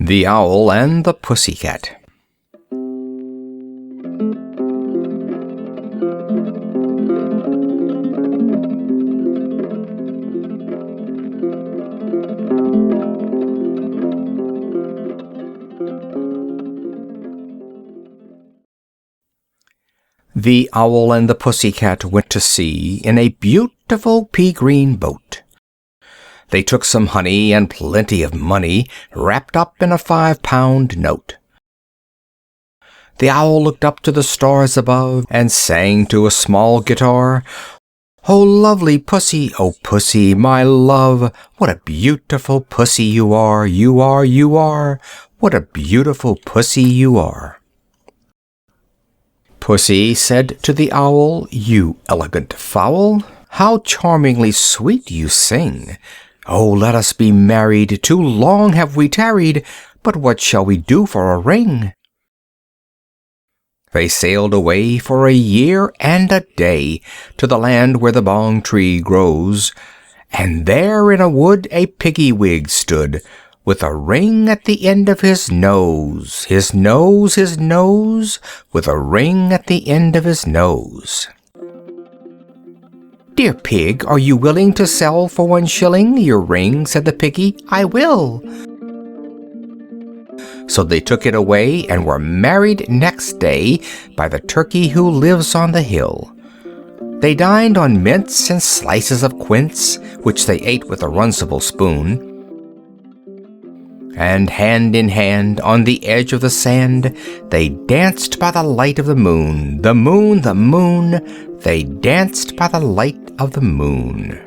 The Owl and the Pussycat. The Owl and the Pussycat went to sea in a beautiful pea-green boat. They took some honey and plenty of money wrapped up in a 5-pound note. The Owl looked up to the stars above and sang to a small guitar, "Oh, lovely pussy, oh, pussy, my love, what a beautiful pussy you are, you are, you are, what a beautiful pussy you are." Pussy said to the Owl, "You elegant fowl, how charmingly sweet you sing! Oh, let us be married, too long have we tarried, but what shall we do for a ring?" They sailed away for a year and a day to the land where the bong tree grows, and there in a wood a piggy-wig stood, with a ring at the end of his nose, his nose, his nose, with a ring at the end of his nose. "Dear pig, are you willing to sell for 1 shilling your ring?" said the piggy. "I will." So they took it away and were married next day by the turkey who lives on the hill. They dined on mince and slices of quince, which they ate with a runcible spoon. And hand in hand on the edge of the sand they danced by the light of the moon, the moon, the moon, they danced by the light of the moon.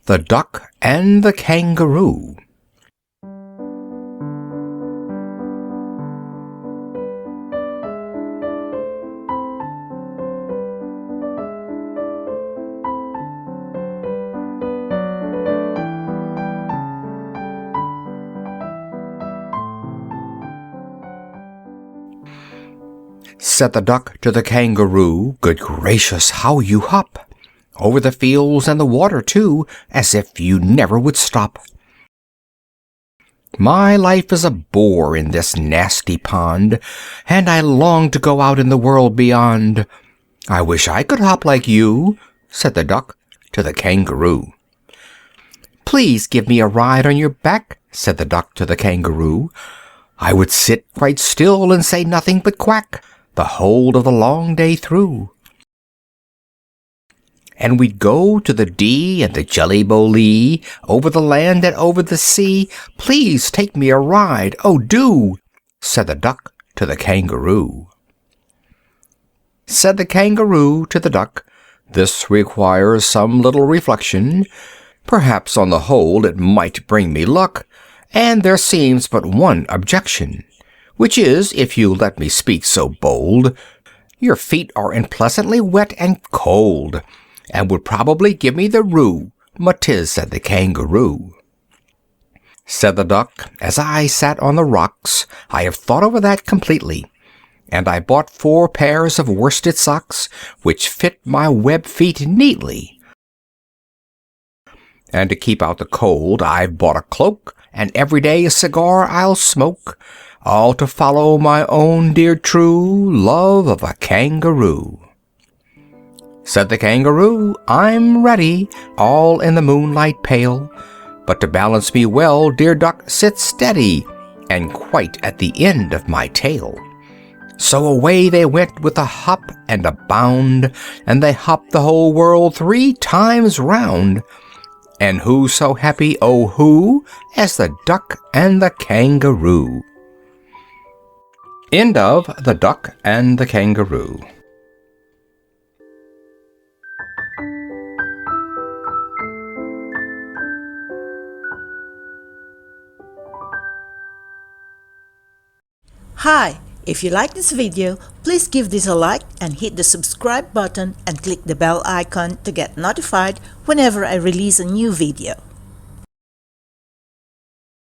The Duck and the Kangaroo. Said the Duck to the Kangaroo, "Good gracious, how you hop! Over the fields and the water, too, as if you never would stop. My life is a bore in this nasty pond, and I long to go out in the world beyond. I wish I could hop like you," said the Duck to the Kangaroo. "Please give me a ride on your back," said the Duck to the Kangaroo. "I would sit quite still and say nothing but quack the whole of the long day through. And we'd go to the Dee and the Jelly-Bo-Lee, over the land and over the sea. Please take me a ride, oh do," said the Duck to the Kangaroo. Said the Kangaroo to the Duck, "This requires some little reflection. Perhaps on the whole it might bring me luck, and there seems but one objection, which is, if you let me speak so bold, your feet are unpleasantly wet and cold, and would probably give me the roo, 'Tis, said the Kangaroo. Said the Duck, "As I sat on the rocks, I have thought over that completely, and I bought 4 pairs of worsted socks, which fit my web feet neatly. And to keep out the cold, I've bought a cloak, and every day a cigar I'll smoke, all to follow my own dear true love of a kangaroo." Said the Kangaroo, "I'm ready, all in the moonlight pale, but to balance me well, dear Duck, sit steady, and quite at the end of my tail." So away they went with a hop and a bound, and they hopped the whole world 3 times round. And who so happy, oh who, as the Duck and the Kangaroo? End of The Duck and the Kangaroo. Hi, if you like this video, please give this a like and hit the subscribe button and click the bell icon to get notified whenever I release a new video.